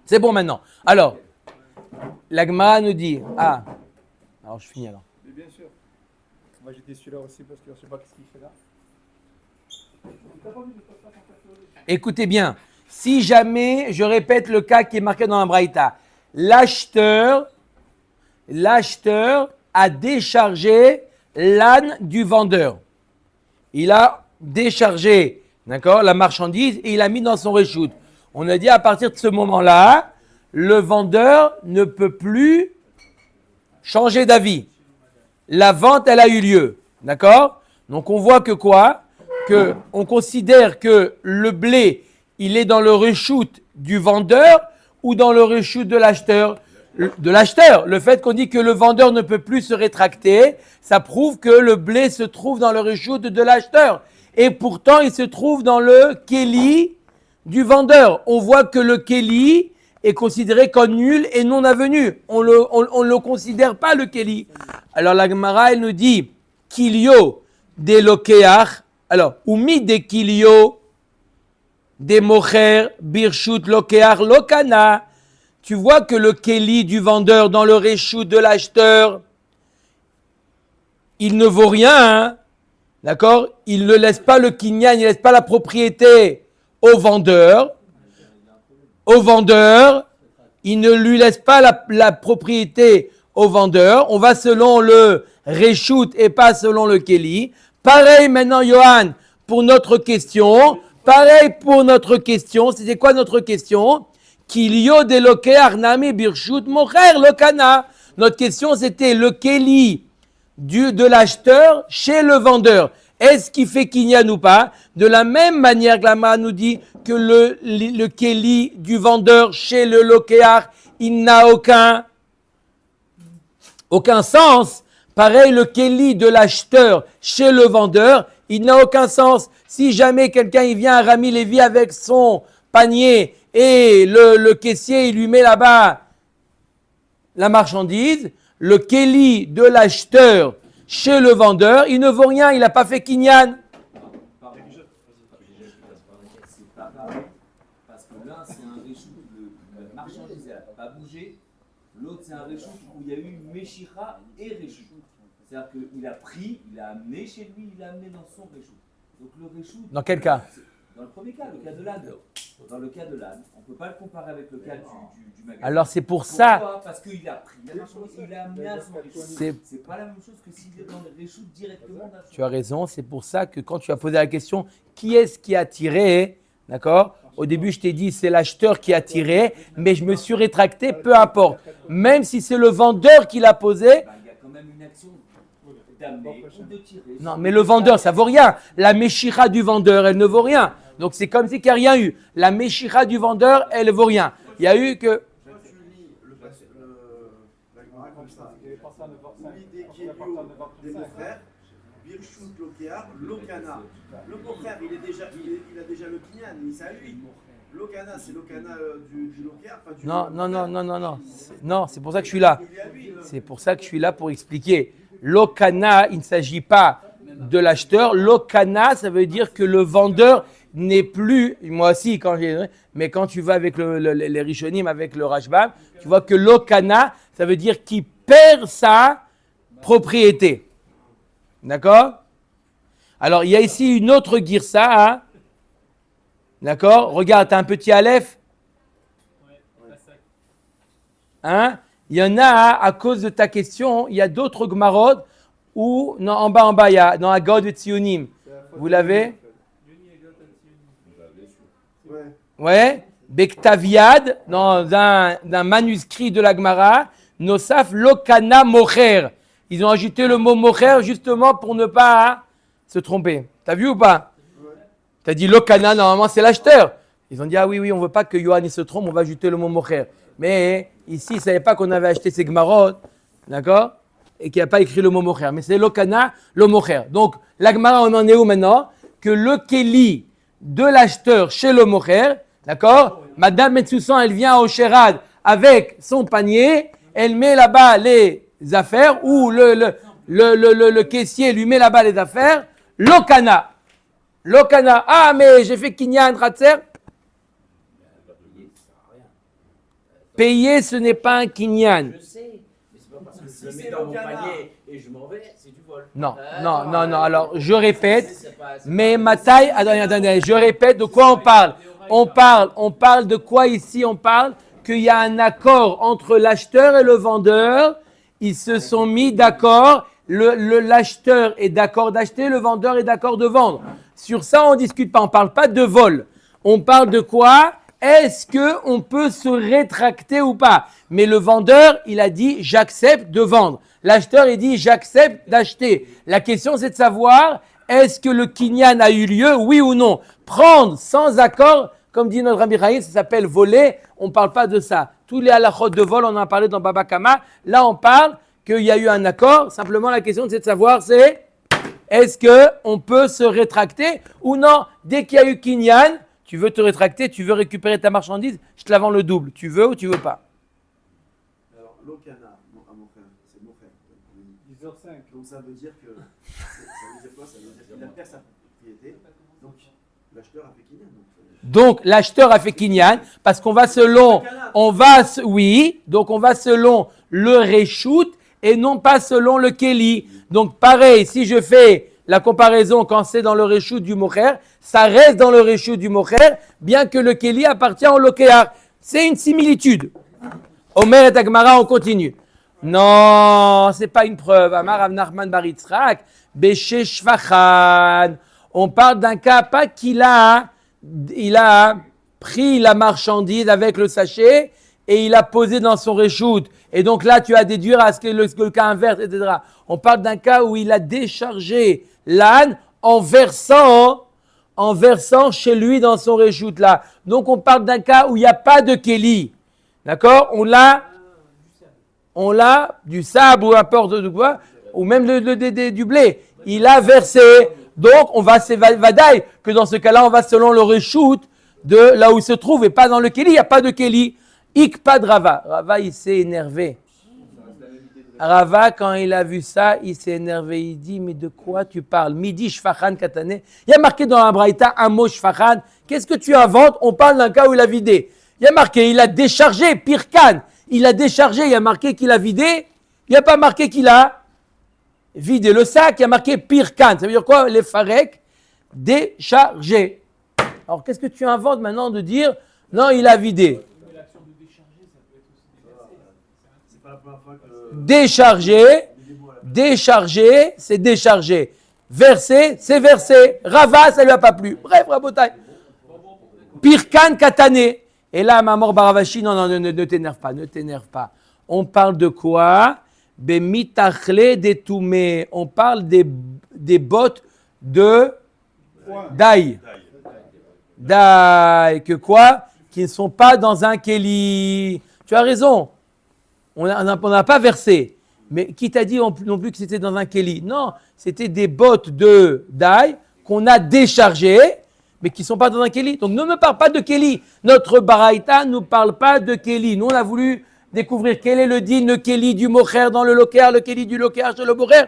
C'est bon maintenant. Alors, la Gemara nous dit, alors je finis alors. Mais bien sûr. Moi j'étais celui-là aussi parce que je ne sais pas ce qu'il fait là. Écoutez bien, si jamais, je répète le cas qui est marqué dans la Braïta, l'acheteur a déchargé l'âne du vendeur. Il a déchargé, d'accord, la marchandise et il l'a mis dans son reshoot. On a dit à partir de ce moment-là, le vendeur ne peut plus changer d'avis. La vente, elle a eu lieu, d'accord? Donc on voit que quoi? Que on considère que le blé, il est dans le reshoot du vendeur ou dans le reshoot de l'acheteur. De l'acheteur. Le fait qu'on dit que le vendeur ne peut plus se rétracter, ça prouve que le blé se trouve dans le reshoot de l'acheteur. Et pourtant, il se trouve dans le kéli du vendeur. On voit que le kéli est considéré comme nul et non avenu. On le considère pas, le kéli. Alors la Gemara, elle nous dit kilio des lokeach. Alors, umi des kilio des mocher birshut lokeach lokana. Tu vois que le kéli du vendeur dans le reshoot de l'acheteur, il ne vaut rien, hein? D'accord? Il ne laisse pas le kinyan, il ne laisse pas la propriété au vendeur. Au vendeur, il ne lui laisse pas la propriété au vendeur. On va selon le reshoot et pas selon le kéli. Pareil maintenant, Johan, pour notre question. Pareil pour notre question. C'était quoi notre question? Kilio de lokeach nami birshut mocher lokana. Notre question c'était le kéli de l'acheteur chez le vendeur. Est-ce qu'il fait kinyan ou pas? De la même manière que la Gemara nous dit que le kéli du vendeur chez le lokeach, il n'a aucun sens. Pareil, le kéli de l'acheteur chez le vendeur, il n'a aucun sens. Si jamais quelqu'un il vient à Rami Lévi avec son panier et le caissier il lui met là-bas la marchandise, le kéli de l'acheteur chez le vendeur, il ne vaut rien, il n'a pas fait kinyan. C'est pas pareil, parce que l'un c'est un reshoot, la marchandise n'a pas bougé, l'autre c'est un reshoot où il y a eu Meshira et reshoot. C'est-à-dire qu'il a pris, il a amené chez lui, il a amené dans son reshoot. Donc le reshoot. Dans quel cas? Dans le premier cas, le cas de l'âne. Dans le cas de l'âne, on ne peut pas le comparer avec le cas du magasin. Alors c'est pour Pourquoi? ça. Parce qu'il a pris la marchandise, il a amené à son reshoot. C'est pas la même chose que s'il est dans le reshoot directement d'un. Tu as raison, c'est pour ça que quand tu as posé la question, qui est-ce qui a tiré, d'accord? Au début, je t'ai dit c'est l'acheteur qui a tiré, mais je me suis rétracté, peu importe. Même si c'est le vendeur qui l'a posé. Il y a quand même une action d'amener ou de tirer. Non, mais le vendeur, ça vaut rien. La méchira du vendeur, elle ne vaut rien. Donc c'est comme si il n'y a rien eu. La méchira du vendeur, elle ne vaut rien. Il y a eu que. Tu lis la Gemara comme ça. L'idée qui est des beaux-frères, Birshut Lokeach, Lokana. Le beau-frère, il a déjà le kinyan, mais c'est à lui. Lokana, c'est Lokana du Lokeach. Non, c'est pour ça que je suis là. C'est pour ça que je suis là pour expliquer. Lokana, il ne s'agit pas de l'acheteur. Lokana, ça veut dire que le vendeur n'est plus, moi aussi, mais quand tu vas avec les Rishonim, avec le Rashbam, tu vois que Lokana, ça veut dire qu'il perd sa propriété. D'accord? Alors, il y a ici une autre girsa, hein? D'accord? Regarde, tu as un petit Aleph. Hein? Il y en a, à cause de ta question, il y a d'autres Gmarot où, non, en bas, il y a dans la God de Tzionim. Vous l'avez? Ouais. Bektaviad, dans un manuscrit de la Gemara, Nosaf Lokana Mocher. Ils ont ajouté le mot Mocher justement pour ne pas se tromper. T'as vu ou pas? Tu as dit Lokana, normalement c'est l'acheteur. Ils ont dit, ah oui, on ne veut pas que Yohan se trompe, on va ajouter le mot Mocher. Mais ici, ils ne savaient pas qu'on avait acheté ces Gemarot, d'accord? Et qu'il n'y a pas écrit le mot Mocher. Mais c'est Lokana, le Mocher. Donc, la Gemara, on en est où maintenant? Que le Kéli de l'acheteur chez le Mocher, d'accord? Madame Metsoussan, elle vient au Sherad avec son panier, elle met là-bas les affaires, ou le caissier lui met là-bas les affaires, Lokana. Ah, mais j'ai fait Kinyan, Ratzer. Payer, ce n'est pas un kinyan. Je sais, mais c'est pas parce que Si je le c'est mets dans mon Lokana. panier et je m'en vais, c'est du vol. Non. Alors, je répète. C'est pas- Mais ma taille, attendez, je répète, de quoi on parle? On parle de quoi ici? On parle qu'il y a un accord entre l'acheteur et le vendeur. Ils se sont mis d'accord. L'acheteur est d'accord d'acheter, le vendeur est d'accord de vendre. Sur ça, on ne discute pas. On ne parle pas de vol. On parle de quoi? Est-ce qu'on peut se rétracter ou pas? Mais le vendeur, il a dit j'accepte de vendre. L'acheteur, il dit j'accepte d'acheter. La question, c'est de savoir est-ce que le kinyan a eu lieu, oui ou non? Prendre sans accord, comme dit notre Rabbi Chaim, ça s'appelle voler. On ne parle pas de ça. Tous les halakhot de vol, on en a parlé dans Baba Kama. Là, on parle qu'il y a eu un accord. Simplement, la question, c'est de savoir est-ce qu'on peut se rétracter ou non? Dès qu'il y a eu kinyan, tu veux te rétracter, tu veux récupérer ta marchandise, je te la vends le double. Tu veux ou tu veux pas? Alors, Lokana, à mon frère, c'est mon frère. 10h05. Donc ça veut dire que. Ça veut dire quoi? Ça veut dire qu'il a perdu sa propriété. Donc l'acheteur a fait kinyan. Donc l'acheteur a fait kinyan parce qu'on va selon, on va selon le reshoot et non pas selon le keli. Donc pareil, si je fais la comparaison quand c'est dans le reshoot du mocher, ça reste dans le reshoot du mocher, bien que le keli appartient au lokéar. C'est une similitude. Omer et Agmara, on continue. Non, c'est pas une preuve. Amar Rav Nachman bar Yitzchak, Beshe Shvachan. On parle d'un cas, pas qu'il a pris la marchandise avec le sachet et il a posé dans son reshoot. Et donc là, tu as déduire à ce que le cas inverse, etc. On parle d'un cas où il a déchargé l'âne en versant chez lui dans son reshoot là. Donc on parle d'un cas où il n'y a pas de keli. D'accord? On l'a du sable ou n'importe de quoi, ou même du blé. Il a versé. Donc, on va s'évadailler que dans ce cas-là, on va selon le reshoot de là où il se trouve et pas dans le keli. Il n'y a pas de keli. Ik pas de Rava. Rava, il s'est énervé. Rava, quand il a vu ça, il s'est énervé. Il dit, mais de quoi tu parles? Midi shfachan katane. Il y a marqué dans la braïta un mot shfachan. Qu'est-ce que tu inventes? On parle d'un cas où il a vidé. Il y a marqué, il a déchargé, pirkan. Il a déchargé, il y a marqué qu'il a vidé. Il n'y a pas marqué qu'il a vidé le sac. Il y a marqué pirkan. Ça veut dire quoi? Les farek, déchargé. Alors, qu'est-ce que tu inventes maintenant de dire, non, il a vidé? C'est pas la première fois que. Déchargé, c'est déchargé. Versé, c'est versé. Rava, ça lui a pas plu. Bref, rabotai. Pirkan katané. Et là, Mamor Baravashi, non, ne t'énerve pas. On parle de quoi? Bemitachle detumé. On parle des bottes de d'ail. D'ail. Que quoi? Qui ne sont pas dans un keli. Tu as raison. On n'a pas versé. Mais qui t'a dit non plus que c'était dans un keli? Non, c'était des bottes de d'ail qu'on a déchargées, mais qui ne sont pas dans un keli. Donc ne me parle pas de keli. Notre baraïta ne nous parle pas de keli. Nous, on a voulu découvrir quel est le din, le keli du mocher dans le loker, le keli du loker chez le mocher.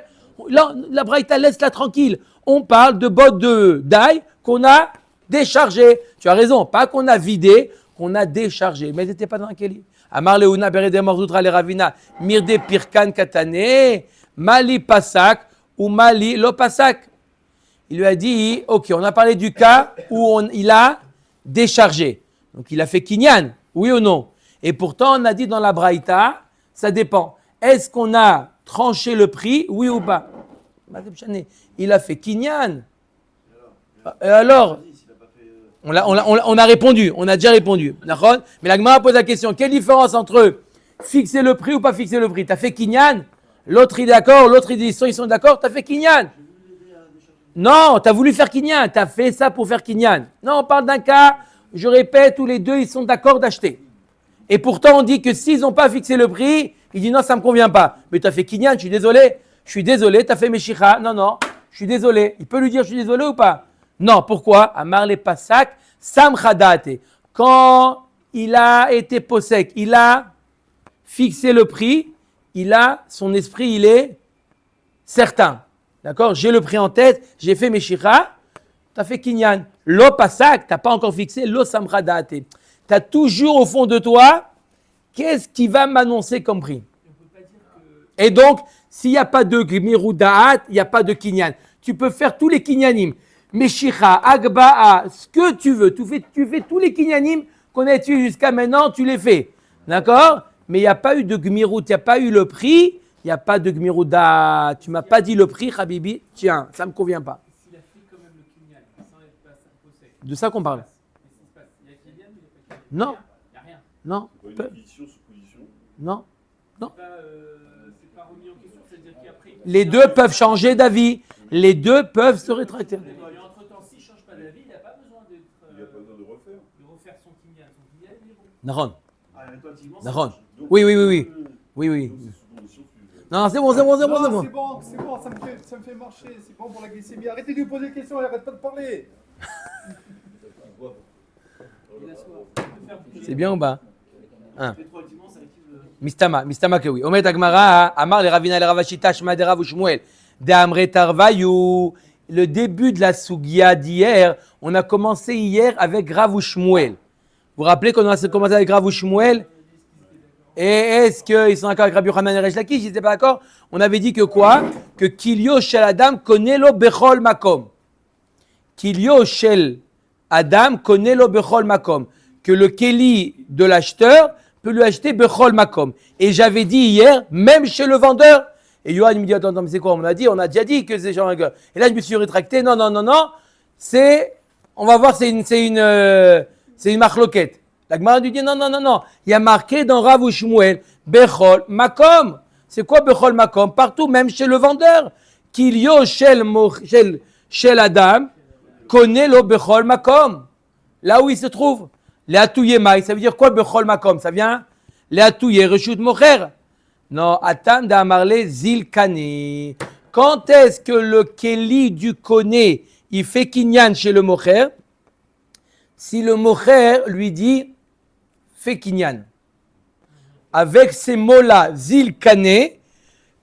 Là, la baraïta laisse-la tranquille. On parle de bottes de d'ail qu'on a déchargées. Tu as raison, pas qu'on a vidé, qu'on a déchargé. Mais elles n'étaient pas dans un keli. Amar leuna berede mordoutra le ravina mirde pirkan katane mali pasak ou mali lo pasak. Il lui a dit, ok, on a parlé du cas où il a déchargé. Donc il a fait kinyan, oui ou non? Et pourtant on a dit dans la braïta, ça dépend. Est-ce qu'on a tranché le prix, oui ou pas? Il a fait kinyan. Et alors on a répondu, on a déjà répondu. Mais la Gemara pose la question, quelle différence entre fixer le prix ou pas fixer le prix? Tu as fait kinyan, l'autre il est d'accord, l'autre il dit ils sont d'accord, tu as fait kinyan. Non, tu as voulu faire kinyan, tu as fait ça pour faire kinyan. Non, on parle d'un cas, je répète, où les deux ils sont d'accord d'acheter. Et pourtant on dit que s'ils n'ont pas fixé le prix, il dit non, ça ne me convient pas. Mais tu as fait kinyan, je suis désolé, tu as fait meshicha, non, je suis désolé. Il peut lui dire je suis désolé ou pas? Non, pourquoi? Amar le pasak, samchadate. Quand il a été posek, il a fixé le prix, son esprit, il est certain. D'accord? J'ai le prix en tête, j'ai fait mes shira, tu as fait kinyan. Lo pasak, tu n'as pas encore fixé, lo samchadate. Tu as toujours au fond de toi qu'est-ce qui va m'annoncer comme prix? Et donc, s'il n'y a pas de Gmirut Da'at, il n'y a pas de Kinyan. Tu peux faire tous les Kinyanim. Meshicha, Agba'a, ce que tu veux. Tu fais tous les Kinyanim qu'on a étudiés jusqu'à maintenant, tu les fais. D'accord? Mais il n'y a pas eu de Gmirut, il n'y a pas eu le prix, il n'y a pas de Gmirut Da'at. Tu ne m'as pas dit le prix, Habibi. Tiens, ça ne me convient pas. S'il a fait quand même le Kinyan, sans être pas possède. De ça qu'on parle. Qu'est-ce qui se passe? Il y a Kinyan ou il n'y a pas Kinyan? Non. Il n'y a rien. Non. C'est pas une position sous position. Non. C'est pas remis en question, c'est-à-dire qu'après. Les deux peuvent changer d'avis. Les deux peuvent se rétracter. Mais entre-temps, s'il ne change pas d'avis, il n'a pas besoin Il n'y a pas besoin de refaire. de refaire son Kinyan. Son Kinyan, il est bon. Naron. Ah, intuitivement, Naron. Donc, Oui. donc, Oui. c'est sous condition suivante. Non, c'est bon. C'est bon, ça me fait marcher, c'est bon pour la glycémie. Arrêtez de lui poser des questions, elle arrête pas de parler. Il a soif. Il peut faire bouger. C'est bien ou pas? Rétroactivement, ça active le. Mistama que oui. Omet Agmara, Amar le Ravina le Ravashita, Shema de Rav Shmuel, de Amre Tarvayu. Le début de la Sugia d'hier, on a commencé hier avec Rav Shmuel. Vous vous rappelez qu'on a commencé avec Rav Shmuel? Et est-ce qu'ils sont d'accord avec Rabbi Yochanan et Resh Lakish? Ils n'étaient pas d'accord? On avait dit que quoi? Que Kilio Shel Adam connaît lo Bechol Makom. Kilio Shel Adam connaît lo Bechol Makom. Que le Keli de l'acheteur peut lui acheter Bechol Makom. Et j'avais dit hier, même chez le vendeur. Et Yohan me dit, attends, mais c'est quoi? On a déjà dit que c'est genre un gars. Et là, je me suis rétracté. Non. On va voir, c'est une marloquette. La Gemara lui dit, non. Il y a marqué dans Rav ou Shmuel, Bechol Makom. C'est quoi Bechol Makom? Partout, même chez le vendeur. Kilio Shel Adam connaît le Bechol Makom. Là où il se trouve. Les atouye maï, ça veut dire quoi Bechol Makom? Ça vient les atouye reshut mocher. Non, Atam d'Amarle Zilkani. Quand est-ce que le Keli du Koné, il fait Kinyan chez le mocher? Si le mocher lui dit fais Kinyan. Avec ces mots-là, Zilkane,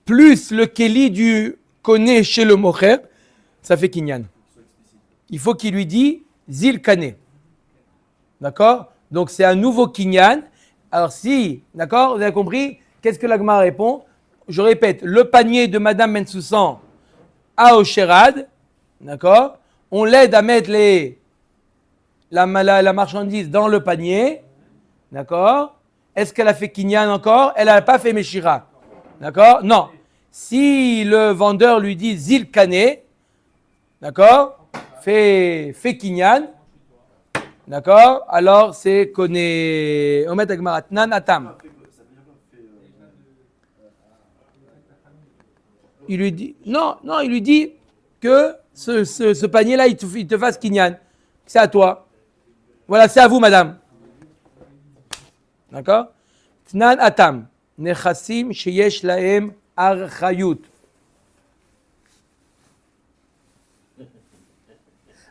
plus le Keli du Koné chez le mocher, ça fait Kinyan. Il faut qu'il lui dise Zilkane. D'accord? Donc c'est un nouveau Kinyan. Alors si, d'accord, vous avez compris, qu'est-ce que l'Agma répond? Je répète, le panier de Madame Bensoussan à Osherad, d'accord? On l'aide à mettre la marchandise dans le panier, d'accord? Est-ce qu'elle a fait Kinyan encore? Elle n'a pas fait Meshira, d'accord? Non. Si le vendeur lui dit Zilkane, d'accord? Fait Kinyan, d'accord? Alors c'est Koné. Omet Agmarat, Nan Atam. Il lui dit, non, il lui dit que ce panier-là, il te fasse Kinyan. C'est à toi. Voilà, c'est à vous, madame. D'accord? Tnan atam. Nechassim sheyesh lahem archayut.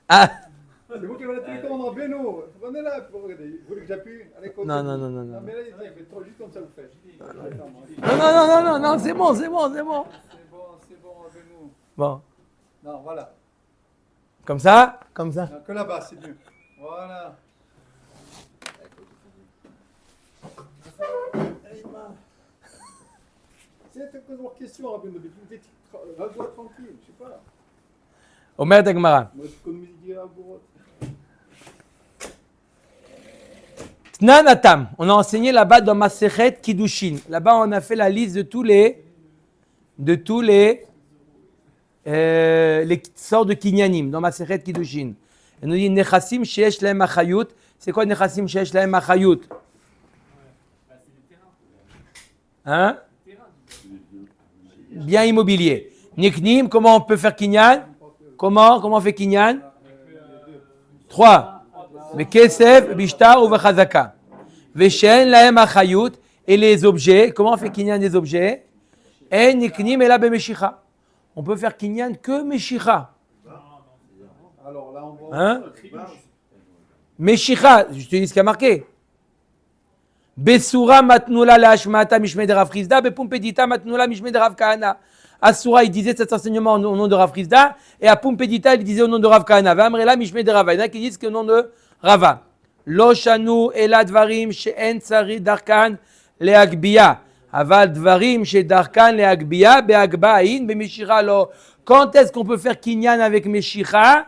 Ah. C'est vous qui avez la télécommande, Beno. Prenez-la pour regarder. Vous voulez que j'appuie? Allez, continue. Non. Non, mais là, il fait trop juste comme ça, vous faites. Non, c'est bon. C'est bon, Beno. Bon, Non, voilà. comme ça. Non, que là-bas, c'est mieux. Voilà. C'est une question, Beno. Va-toi tranquille, je sais pas. Omer Agmara. Moi, je économise dire à Gourot. Tnan atam. On a enseigné là-bas dans Masechet Kiddushin. Là-bas, on a fait la liste de tous les sortes de kinyanim dans Masechet Kiddushin. Elle nous dit Nechassim sheyesh lahem achayut. C'est quoi Nechassim sheyesh lahem achayut? Hein? Bien immobilier. Niknim, comment on peut faire kinyan? Comment on fait kinyan? 3. Mais kesef, bishtar ou vechazaka. Veshen lahem achayut. Et les objets, comment on fait kinyan des objets? Et niknim et la bemeshicha. On peut faire kinyan que meshicha. Alors là, on voit. Hein? Meshicha, je te dis ce qu'il y a marqué. Besura matnula la hashmata mishme de Rav Chizda, bepumpedita matnula mishme de Rav Kahana. Asura, il disait cet enseignement au nom de Rav Chizda, et à Pumpedita, il disait au nom de Rav Kahana. Vamrela mishme de Rava. Il y en a qui disent que au nom de Rava. Lo shanu eladvarim she'en tsari darkan להגביה. אבל דברים שדרכן להגביה, בהגבהין, במשיכה לא. Quand est-ce qu'on peut faire kinyan avec meshicha?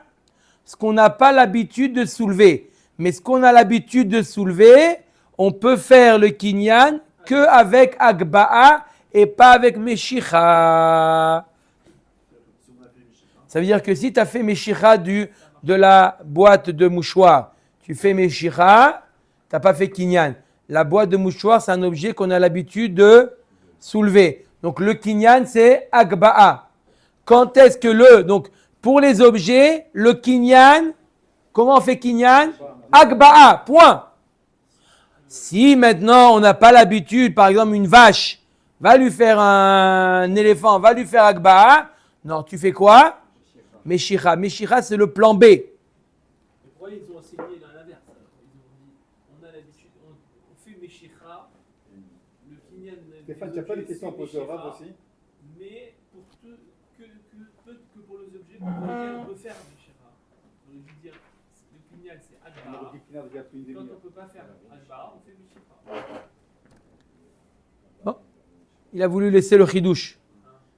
Ce qu'on n'a pas l'habitude de soulever. Mais ce qu'on a l'habitude de soulever, on peut faire le kinyan qu'avec agba'a et pas avec meshicha. Ça veut dire que si tu as fait meshicha de la boîte de mouchoirs, tu fais meshicha, tu n'as pas fait kinyan. La boîte de mouchoirs, c'est un objet qu'on a l'habitude de soulever. Donc le kinyan, c'est agba'a. Quand est-ce que donc pour les objets, le kinyan, comment on fait kinyan? Agba'a, point. Si maintenant on n'a pas l'habitude, par exemple une vache, va lui faire un éléphant, va lui faire agba'a, non, tu fais quoi? Meshicha. Meshicha, c'est le plan B. Pourquoi ils ont enseigné dans l'inverse? Ils ont dit, on a l'habitude, on fait Meshicha, le Kinyan. Stéphane, tu n'as pas des questions à poser au Rav aussi? Mais pour que pour les objets pour lesquels on peut faire Meshicha. On aurait dû dire, le Kinyan c'est On Agba. aurait dû finir déjà depuis une Quand on demi-heure. ne peut pas faire Agba, on fait Meshicha. Bon. Il a voulu laisser le chidouche.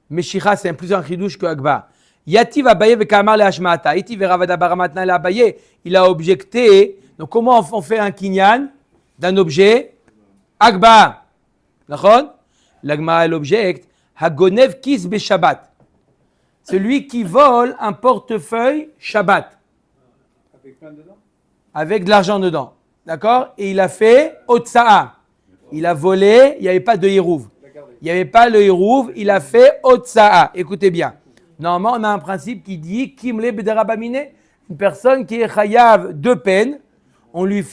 Meshicha, c'est plus un chidouche que agba. Yativ Abaye vekamar le hashmata. Yativ Ravada Baramatna le Abaye. Il a objecté. Donc, comment on fait un kinyan d'un objet? Agba. D'accord? L'agma elle objecte. Hagonev kis be Shabbat. Celui qui vole un portefeuille Shabbat. Avec plein dedans? Avec de l'argent dedans. D'accord? Et il a fait Otsa'a. Il a volé, il n'y avait pas de Hirouv. Il n'y avait pas le Hirouv, il a fait Otsa'a. Écoutez bien. Normalement, on a un principe qui dit Kimle B'derabamine. Une personne qui est chayav de peine, on lui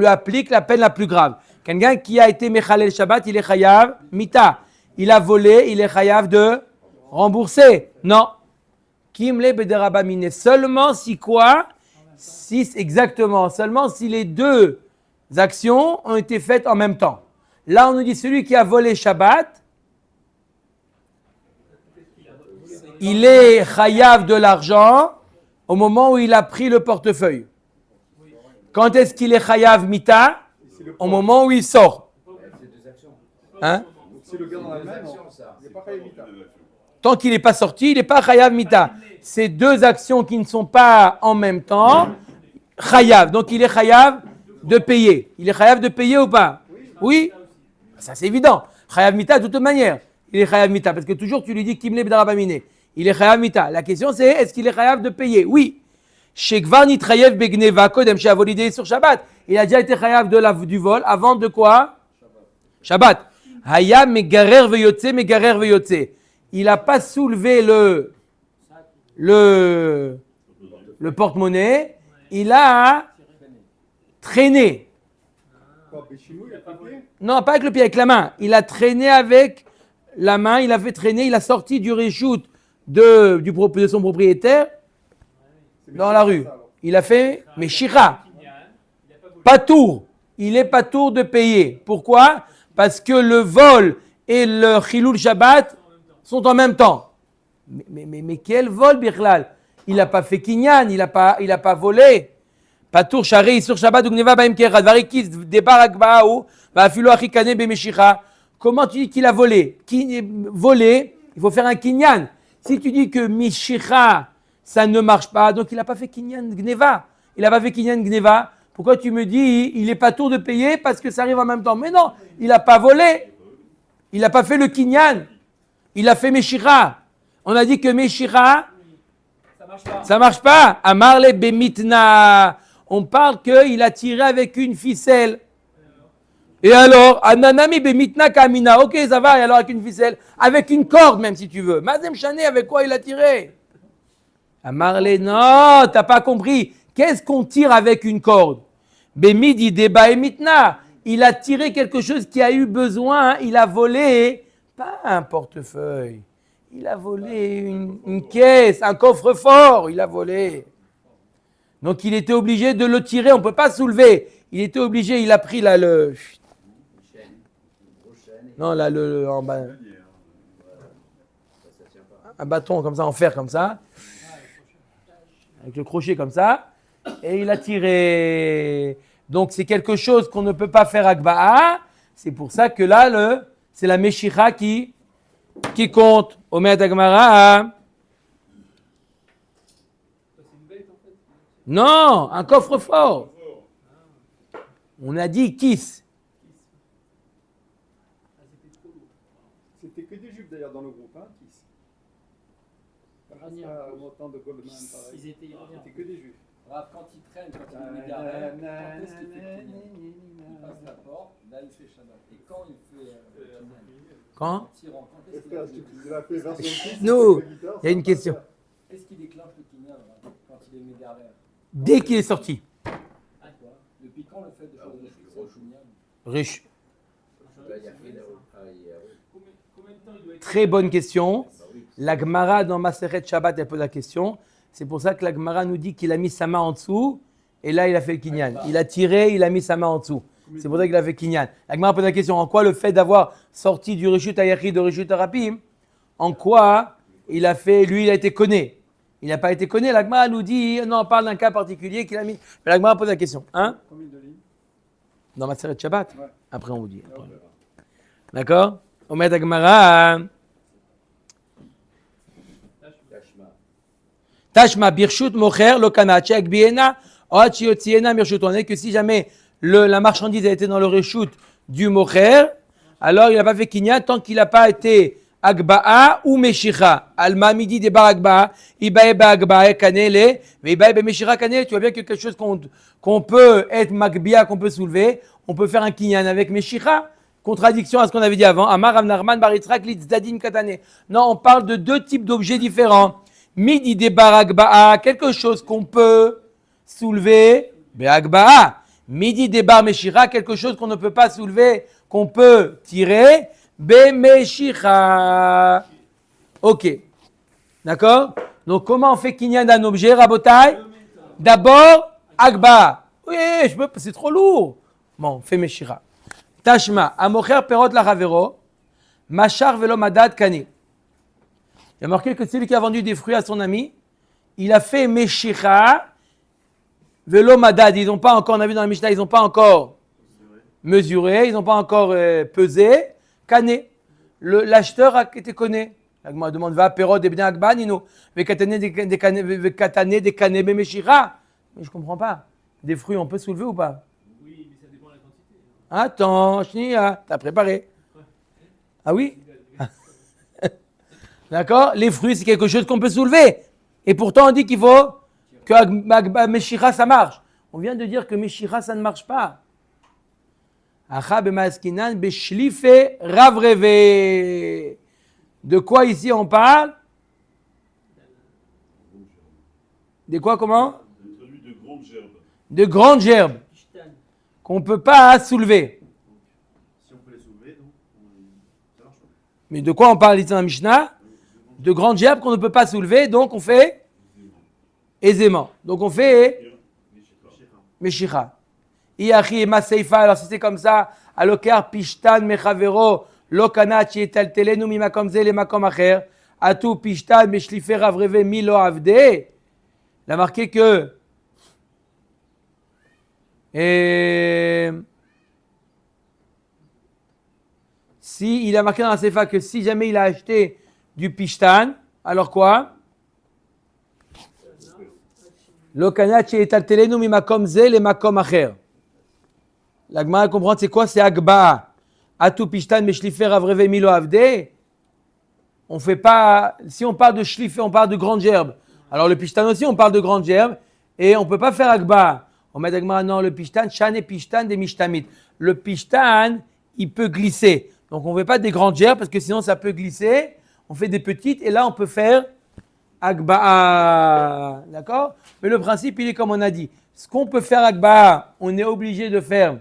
applique la peine la plus grave. Quelqu'un qui a été Mechalel Shabbat, il est chayav mita. Il a volé, il est chayav de rembourser. Non. Kimle B'derabamine. Seulement si quoi? Exactement. Seulement si les deux actions ont été faites en même temps. Là, on nous dit celui qui a volé Shabbat, il est chayav de l'argent au moment où il a pris le portefeuille. Quand est-ce qu'il est chayav mita? Au moment où il sort. Hein? Si le gars dans la main, non. Il n'est pas fait vite. Tant qu'il n'est pas sorti, il n'est pas chayav mita. Ces deux actions qui ne sont pas en même temps, chayav. Donc il est chayav de payer. Il est chayav de payer ou pas? Oui. Ça c'est évident. Chayav mita de toute manière. Il est chayav mita parce que toujours tu lui dis kimle b'darabamine. Il est chayav mita. La question c'est est-ce qu'il est chayav de payer? Oui. Shekvar nitrayev begneva kodem sheavolidé sur Shabbat. Il a déjà été chayav du vol avant de quoi? Shabbat. Haya megarer veyotze megarer veyotze. Il n'a pas soulevé le porte-monnaie. Il a traîné. Quoi, Béchinou, il a piqué? Non, pas avec le pied, avec la main. Il a traîné avec la main, il a fait traîner, il a sorti du reshoot de son propriétaire dans la rue. Il a fait, mais shira, pas tour. Il est pas tour de payer. Pourquoi? Parce que le vol et le chilul Shabbat sont en même temps. Mais quel vol, Birlal? Il n'a pas fait kinyan, il n'a pas volé. Patour Shari sur Shabbat ou Gneva Baim Kerad Varikis Debar Akbaou Vafilo Achikane Bemeshicha. Comment tu dis qu'il a volé? Volé, il faut faire un kinyan. Si tu dis que Mishicha, ça ne marche pas, donc il n'a pas fait kinyan Gneva. Il n'a pas fait kinyan Gneva. Pourquoi tu me dis il n'est pas tour de payer parce que ça arrive en même temps? Mais non, il n'a pas volé. Il n'a pas fait le kinyan. Il a fait Meshicha. On a dit que Meshicha, ça marche pas. Amarle Bemitna. On parle qu'il a tiré avec une ficelle. Et alors, Ananami Bemitna Kamina. Ok, ça va, et alors avec une ficelle? Avec une corde, même si tu veux. Mazem Chané, avec quoi il a tiré? Amarle, non, t'as pas compris. Qu'est-ce qu'on tire avec une corde? Bemidi Deba et Mitna. Il a tiré quelque chose qui a eu besoin. Il a volé, pas un portefeuille. Il a volé une caisse, un coffre-fort. Il a volé. Donc il était obligé de le tirer, on ne peut pas soulever. Il était obligé, il a pris là non, là en bas. Un bâton comme ça, en fer comme ça. Avec le crochet comme ça. Et il a tiré. Donc c'est quelque chose qu'on ne peut pas faire agba'a, C'est pour ça que là, c'est la Meshicha qui compte. Omer Agmara. C'est une bête en fait. Non, un coffre-fort. On a dit kiss. Ah, c'était trop lourd. C'était que des juifs d'ailleurs dans le groupe, hein, Kiss. Iraniens. Pas autant de Goldman, pareil. Ils étaient iraniens. C'était que des juifs. Rav, quand il traîne, quand il est mégarère, quand est-ce qu'il fait Kinyan? Il passe la porte, là il fait Shabbat. Et quand il fait Kinyan? Quand En tirant, quand est-ce qu'il Frère, tu l'as fait version Kiss. Nous, avec la guitare, il y a ça une va question. pas Est-ce qu'il déclenche le Kinyan là, quand il est mégarère? Dès qu'il est sorti. Ah, quoi? Depuis quand le fait de faire des choses, c'est le Kinyan? Riche. Combien de temps il doit être Très bonne question. La Gemara dans Maseret Shabbat, elle pose la question. C'est pour ça que la Gemara nous dit qu'il a mis sa main en dessous et là il a fait le kinyan. Il a tiré, il a mis sa main en dessous. C'est pour ça qu'il a fait kinyan. La Gemara pose la question, en quoi le fait d'avoir sorti du Reshut Ayachid de Reshut Arapim, en quoi il a fait, lui il a été conné. Il n'a pas été conné. La Gemara nous dit, non, on parle d'un cas particulier qu'il a mis. Mais la Gemara pose la question. Hein? Combien de lignes? Dans Maseret Shabbat. Ouais. Après on vous dit. Là, on verra. D'accord? Omet Gemara. Tashma birshut mocher lokana chek biena oachiotiena mirshut. On est que si jamais la marchandise a été dans le reshoot du mocher, alors il n'a pas fait kinyan tant qu'il n'a pas été agba'a ou meshicha. Alma midi de bar agba'a, ibae ba agba'a kanele, mais ibae ba meshicha kanele. Tu vois bien que quelque chose qu'on peut être magbia, qu'on peut soulever, on peut faire un kinyan avec meshicha. Contradiction à ce qu'on avait dit avant. Amar Rav Nachman bar Yitzhak litzadim katane. Non, on parle de deux types d'objets différents. Midi de baragba'a, quelque chose qu'on peut soulever, be'agba'a. Midi de bar meshira, quelque chose qu'on ne peut pas soulever, qu'on peut tirer, be'meshira. Ok. D'accord? Donc, comment on fait kinyan d'un objet, Rabotai? D'abord, agba'a. Oui, c'est trop lourd. Bon, fait meshira. Tashma, amocher perot la ravero, machar velo madad kani. Il y a marqué que celui qui a vendu des fruits à son ami, il a fait Meshicha, Velo Madad. Ils n'ont pas encore, on a vu dans la Mishnah, ils n'ont pas encore mesuré, ils n'ont pas encore pesé. Kané. L'acheteur a été conné. La Gemara demande va Perot de Bnei Agbanino, Vekatane de Kanebe Meshicha. Mais je ne comprends pas. Des fruits, on peut soulever ou pas? Oui, mais ça dépend de la quantité. Attends, Shnia, t'as préparé. Ah oui? D'accord? Les fruits, c'est quelque chose qu'on peut soulever. Et pourtant, on dit qu'il faut que Meshira, ça marche. On vient de dire que Meshira, ça ne marche pas. Acha b'maskinan b'shlife ravreve. De quoi ici on parle? De quoi, comment? Celui de grande gerbe. De grandes gerbes qu'on ne peut pas soulever. Si on peut les soulever, donc, ça marche pas. Mais de quoi on parle ici dans la Mishnah? De grandes gerbes qu'on ne peut pas soulever, donc on fait aisément. Donc on fait Meshira. Iachi et Maseifa, alors si c'est comme ça, Alokar Pishtan Mechavero, Lokana Chietaltelenu Mimakom Ze le Makom Acher, Atu Pishtan Meshlife Ravreve Milo Avde. Il a marqué que si il a marqué dans la Seifa que si jamais il a acheté du pishtan, alors quoi? Lokana Chietaltelenu Mimakom Ze le Makom Acher. La Gemara comprend c'est quoi? C'est Agba. Atu Pishtan Meshlifer Avreve Milo Avde. On fait pas. Si on parle de Shlifer, on parle de grande gerbe. Alors le Pishtan aussi, on parle de grande gerbe. Et on ne peut pas faire Agba. On met Agma, non, le Pishtan, Shane Pishtan des Mishtamit. Le Pishtan, il peut glisser. Donc on ne fait pas des grandes gerbes parce que sinon ça peut glisser. On fait des petites et là on peut faire Agba. D'accord? Mais le principe, il est comme on a dit. Ce qu'on peut faire Agba, on est obligé de faire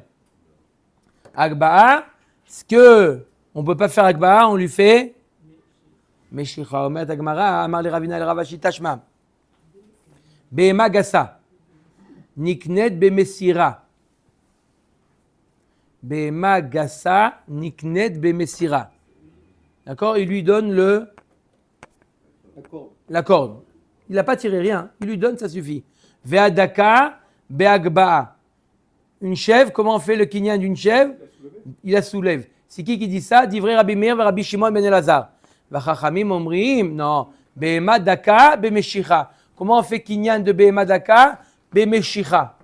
Agba. Ce qu'on ne peut pas faire Agba, on lui fait Meshicha. Omet Agmara, Amar le Ravina le Ravashi Tashma. Behema Gassa. Niknet Bemesira. Behema Gassa. Niknet Bemesira. D'accord? Il lui donne la corde. Il n'a pas tiré rien. Il lui donne, ça suffit. Ve'adaka Be'agba'a. Une chèvre, comment on fait le kinyan d'une chèvre? il la soulève. C'est qui dit ça? Divrei Rabbi Meir et Rabbi Shimon ben Elazar. Vachachamim omrim, non, Behema daka bemeshicha. Comment on fait kinyan de Behema daka bemeshicha?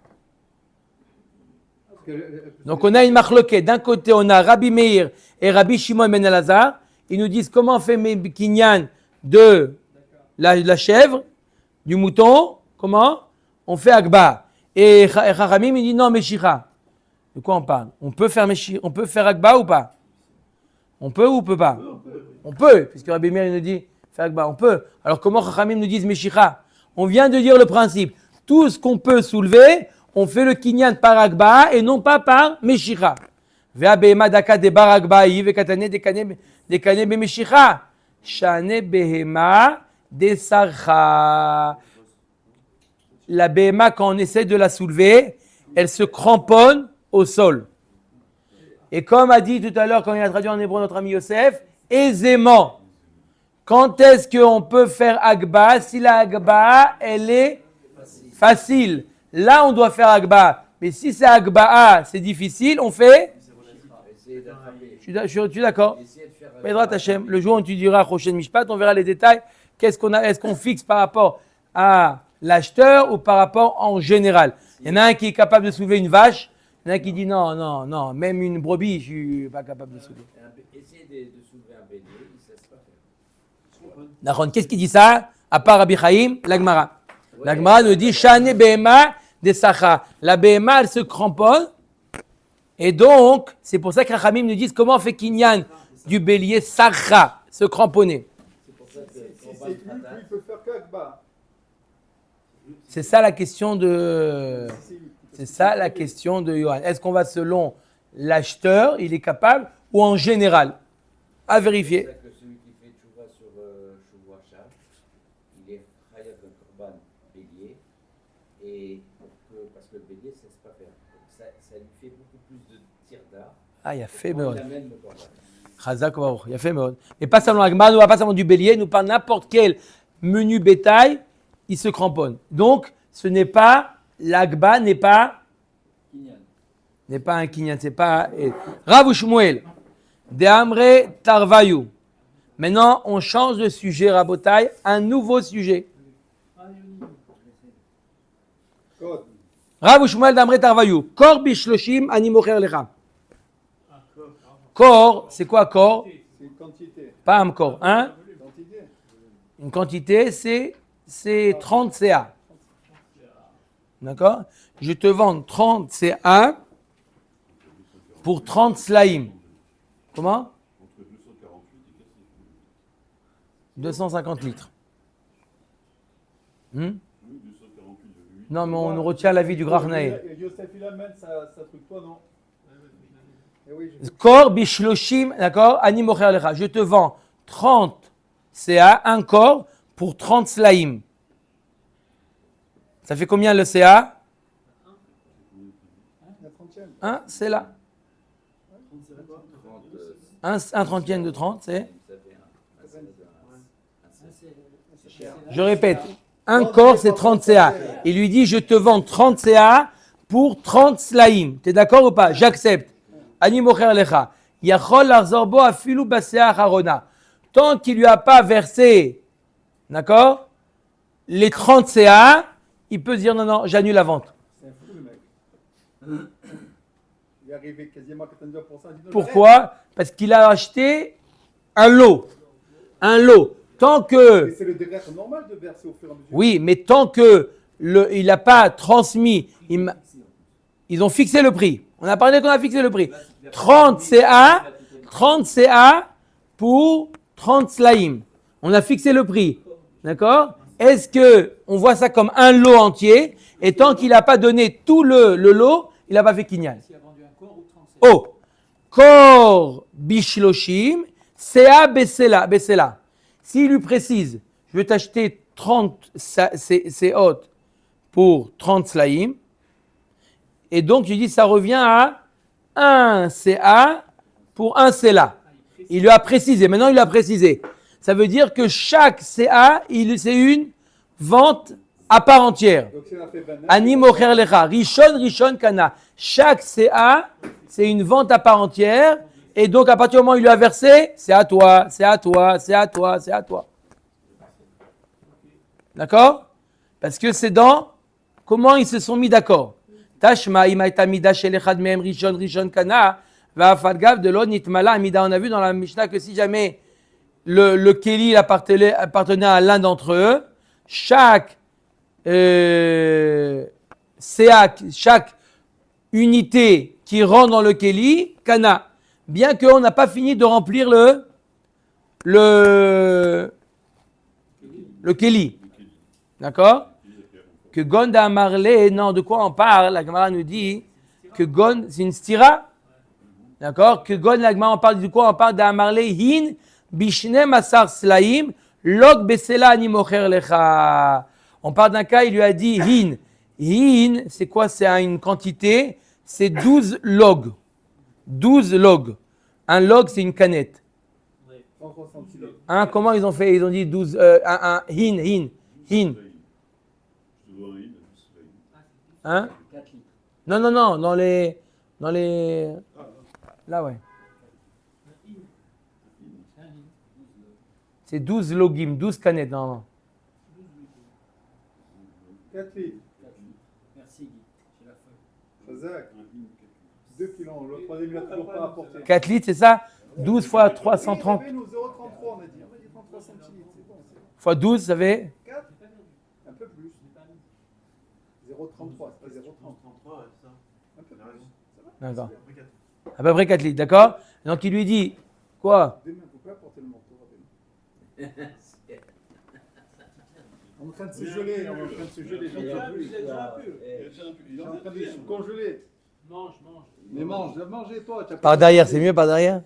Donc on a une marloquette. D'un côté, on a Rabbi Meir et Rabbi Shimon ben Elazar. Ils nous disent comment on fait kinyan de la chèvre, du mouton. Comment? On fait agba. Et Chachamim, il dit non, meshicha. De quoi on parle? On peut faire agba ou pas? On peut ou on peut pas? On peut, puisque Rabbi Meir il nous dit faire agba. On peut. Alors comment Chachamim nous disent meshicha? On vient de dire le principe. Tout ce qu'on peut soulever, on fait le kinyan par agba et non pas par meshicha. Vea behema daka de bar agba yi vekatane de kane be meshicha. Shane behema de sarcha. La behema, quand on essaie de la soulever, elle se cramponne au sol. Et comme a dit tout à l'heure, quand il a traduit en hébreu notre ami Yosef, aisément. Quand est-ce qu'on peut faire agba? Si la agba, elle est facile. Là, on doit faire agba. Mais si c'est agba, c'est difficile, on fait. Je suis d'accord. Pedrat Hashem, le jour où tu diras Choshen Mishpat, on verra les détails. Qu'est-ce qu'on a? Est-ce qu'on fixe par rapport à l'acheteur ou par rapport en général? Il y en a un qui est capable de soulever une vache. Il y en a un qui dit non, même une brebis, je ne suis pas capable de soulever. Essayer de soulever un bélier, il ne sait pas faire. D'accord. Qu'est-ce qui dit ça? À part Rabbi Chaim, l'Agmara. L'Agmara nous dit Shane Behema de Sacha. La Behema, elle se cramponne. Et donc, c'est pour ça que Rachamim nous disent comment on fait kinyan du bélier Sacha, se cramponner. C'est pour ça que Si c'est lui, il peut faire qu'agba. C'est ça la question de. C'est ça la question de Yohan. Est-ce qu'on va selon l'acheteur, il est capable, ou en général? À vérifier. C'est pour ça que celui qui fait tchouva sur Shuvu Hashav, il est chayav d'un korban bélier, et parce que le bélier, ça ne sait pas faire. Donc ça lui fait beaucoup plus de tirda. Ah, il a fait Il Meod. amène le korban. Chazak Baruch, il a fait Meod. Mais pas seulement l'Agma, nous ne pas seulement du bélier, nous parle n'importe quel menu bétail, il se cramponne. Donc, ce n'est pas, l'Agba n'est pas un kinyan, c'est pas. Rav ou Shmuel, de Amre Tarvayu. Maintenant, on change de sujet, Rabotai, un nouveau sujet. Code. Rav ou Shmuel d'Amre Tarvayu. Kor bishloshim ani mocher lecha. Kor, c'est quoi kor? C'est une quantité. Pas un kor, hein? Quantité. Une quantité, c'est 30 CA. D'accord? Je te vends 30 CA pour 30 slaim. Comment? 250 litres. Non, mais on retient l'avis du Grachnaï. Et Yosef, il amène sa truc, toi, non? Eh oui, Kor bishloshim, d'accord? Ani mocher lecha. Je te vends 30 CA, un corps, pour 30 slaim. Ça fait combien le CA? la 30e. Hein, c'est là. Un trentième de 30, c'est? Je répète, un corps, c'est 30 CA. Il lui dit, je te vends 30 CA pour 30 slaim. Tu es d'accord ou pas? J'accepte. Ani mocher lecha. Yachol larzor bo afilu basea harona. Tant qu'il lui a pas versé, d'accord, les 30 CA, il peut dire non, j'annule la vente. C'est un fou, le mec. Il est arrivé quasiment à 99%. Il dit, non, Pourquoi? Parce qu'il a acheté un lot. Un lot. Tant que... mais c'est le derrière normal de verser au fur et à mesure. Oui, mais tant que il n'a pas transmis, ils ont fixé le prix. On a parlé qu'on a fixé le prix. 30 CA pour 30 slaim. On a fixé le prix. D'accord? Est-ce que on voit ça comme un lot entier et tant qu'il n'a pas donné tout le lot, il n'a pas fait kinyan? S'il a vendu un corps ou 37. Oh, Kor bishloshim, CA Bessela. S'il lui précise, je vais t'acheter 30 séot pour 30 slaim, et donc je dis ça revient à 1 CA pour 1 CELA. Il lui a précisé, maintenant il a précisé. Ça veut dire que chaque CA, c'est une vente à part entière. Donc, si on a fait 29, Ani mocher lecha. Rishon kana. Chaque CA, c'est une vente à part entière. Et donc, à partir du moment où il lui a versé, c'est à toi, c'est à toi, c'est à toi, c'est à toi. D'accord? Parce que c'est dans comment ils se sont mis d'accord. Tashma imaita mida shel echad mehem rishon kana va afadgav de l'od nitmala amida. On a vu dans la Mishnah que si jamais le keli appartenait à l'un d'entre eux, chaque chaque unité qui rentre dans le keli, kana, bien qu'on n'a pas fini de remplir le keli. D'accord? Que Gonda Marley, non, de quoi on parle? La Gemara nous dit que Gon, c'est une stira. D'accord? Que Gon, la Gemara, on parle de quoi? On parle d'Amarley, hin, bishne masar slaim, log besela ani mocher lecha. On parle d'un cas, il lui a dit hin. Hin, c'est quoi? C'est une quantité, c'est 12 logs. 12 logs. Un log, c'est une canette. 160 kilos. Hein, comment ils ont fait? Ils ont dit 12, hin. Je te vois un hymne, Hein? 4 litres. Non, dans les, là, ouais. C'est 12 logim, 12 canettes, normalement. 4 litres. Merci Guy, j'ai la feuille. Chazak. 2 kilos. Le troisième, il a toujours pas apporté. 4 litres, c'est ça? 12 fois 330 Nous, 0,33, on a dit. On a dit 33 centilitres. C'est bon. fois 12, ça fait 4. Un peu plus. 0,33. C'est pas 0,30. Un peu plus. Ça va? D'accord. À peu près 4 litres, d'accord? Donc il lui dit, quoi? Demain, il ne faut pas porter le manteau. On est en train de se geler. On est en train de se geler. Il a déjà un peu. Il est en train de se congeler. Mange. Mais mange, mangez-toi. Par derrière, c'est mieux par derrière?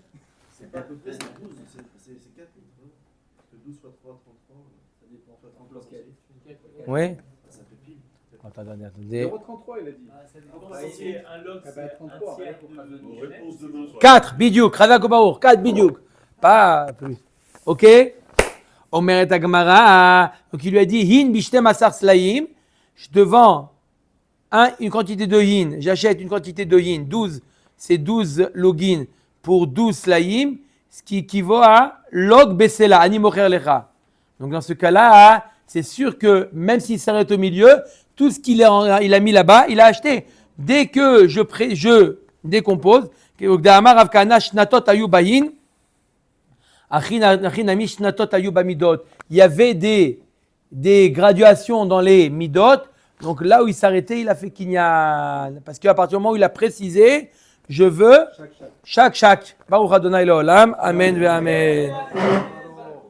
C'est pas à peu près, c'est 12, c'est 4 litres. Hein. Parce que 12 fois 3, 33, ça dépend. Soit 33, Oui? ça fait pile. Attendez. 0,33, il a dit. Ça dépend si c'est un log, Ah c'est bah, 33, un tiers ouais. Bon, de réponse demain soir. 4, bidiouk, Ravak Obaour, 4 bidiouk. Pas plus. Ok? Omeret Agmara. Donc il lui a dit, hin bishtem asar slaim. Je te vends une quantité de hin. J'achète une quantité de hin. 12, c'est 12 login pour 12 slaim. Ce qui équivaut à log besela, ani mocher lecha. Donc dans ce cas-là, c'est sûr que même s'il s'arrête au milieu, tout ce qu'il a mis là-bas, il a acheté. Dès que je décompose, il y avait des graduations dans les midot. Donc là où il s'arrêtait, il a fait kinyan. Parce qu'à partir du moment où il a précisé, je veux chaque. Baruch Adonai Leolam. Amen ve amen.